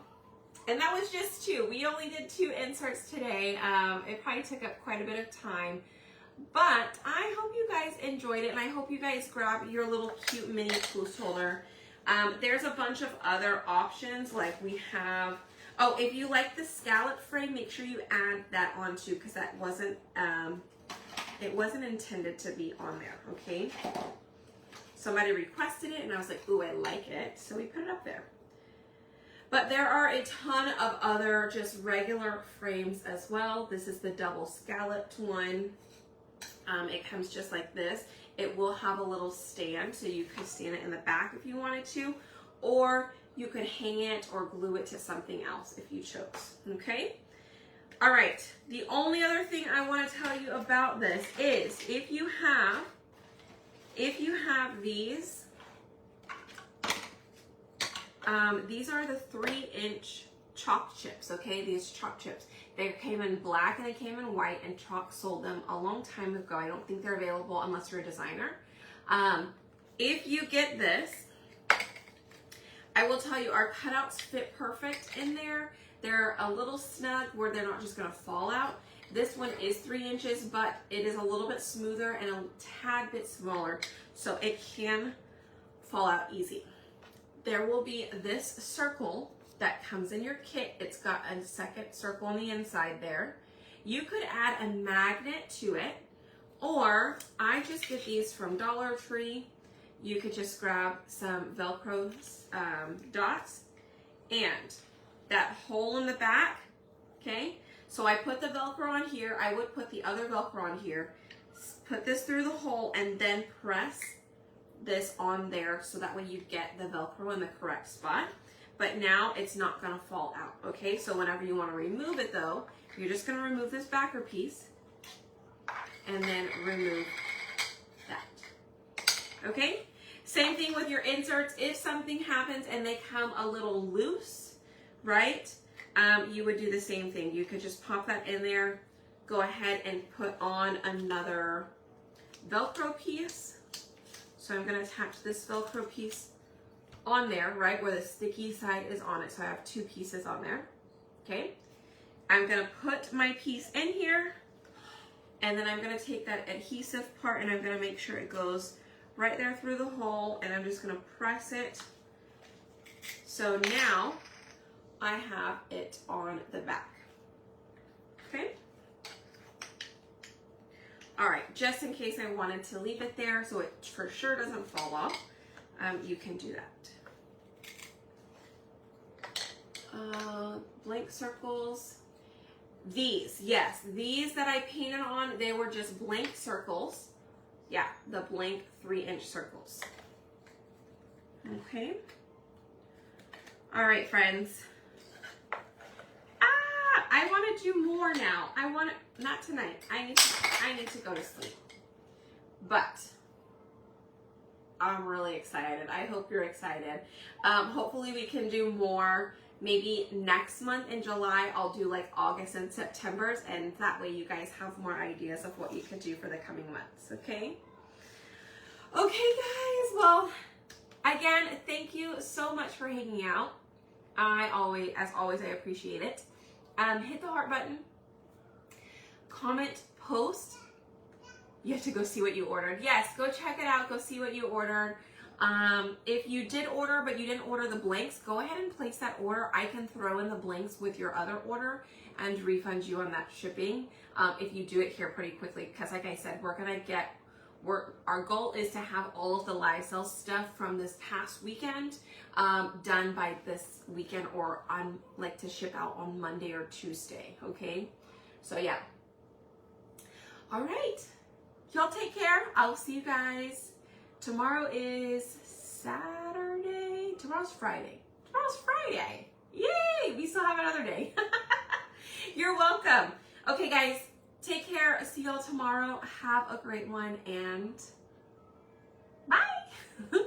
and that was just 2. We only did 2 inserts today. It probably took up quite a bit of time. But I hope you guys enjoyed it, and I hope you guys grab your little cute mini post holder. There's a bunch of other options, like we have, oh, if you like the scallop frame, make sure you add that on too, because that wasn't, it wasn't intended to be on there, okay? Somebody requested it, and I was like, ooh, I like it, so we put it up there. But there are a ton of other just regular frames as well. This is the double scalloped one. It comes just like this. It will have a little stand, so you could stand it in the back if you wanted to, or you could hang it or glue it to something else if you chose, okay? All right, the only other thing I want to tell you about this is if you have these are the 3-inch chalk chips, okay? These chalk chips. They came in black and they came in white, and Chalk sold them a long time ago. I don't think they're available unless you're a designer. If you get this, I will tell you, our cutouts fit perfect in there. They're a little snug where they're not just gonna fall out. This one is 3 inches, but it is a little bit smoother and a tad bit smaller, so it can fall out easy. There will be this circle that comes in your kit. It's got a second circle on the inside there. You could add a magnet to it, or I just get these from Dollar Tree. You could just grab some Velcro dots and that hole in the back, okay? So I put the Velcro on here. I would put the other Velcro on here, put this through the hole, and then press this on there so that way you get the Velcro in the correct spot. But now it's not gonna fall out, okay? So whenever you wanna remove it though, you're just gonna remove this backer piece and then remove that, okay? Same thing with your inserts. If something happens and they come a little loose, right? You would do the same thing. You could just pop that in there, go ahead and put on another Velcro piece. So I'm gonna attach this Velcro piece on there, right where the sticky side is on it. So I have 2 pieces on there, okay? I'm gonna put my piece in here, and then I'm gonna take that adhesive part and I'm gonna make sure it goes right there through the hole, and I'm just gonna press it. So now I have it on the back, okay? All right, just in case I wanted to leave it there so it for sure doesn't fall off, you can do that. Blank circles. These, yes, these that I painted on, they were just blank circles. Yeah, the blank 3-inch circles. Okay. All right, friends. I want to do more now. Not tonight. I need to go to sleep. But I'm really excited. I hope you're excited. Hopefully we can do more. Maybe next month in July, I'll do like August and September's, and that way you guys have more ideas of what you could do for the coming months, okay? Okay, guys, well, again, thank you so much for hanging out. As always, I appreciate it. Hit the heart button, comment, post. You have to go see what you ordered. Yes, go check it out, go see what you ordered. If you did order, but you didn't order the blanks, go ahead and place that order. I can throw in the blanks with your other order and refund you on that shipping if you do it here pretty quickly. Because like I said, our goal is to have all of the live sale stuff from this past weekend done by this weekend, or on like to ship out on Monday or Tuesday, okay? So yeah. All right. Y'all take care. I'll see you guys. Tomorrow is Saturday. Tomorrow's Friday. Tomorrow's Friday. Yay! We still have another day. You're welcome. Okay, guys. Take care. See y'all tomorrow. Have a great one, and bye.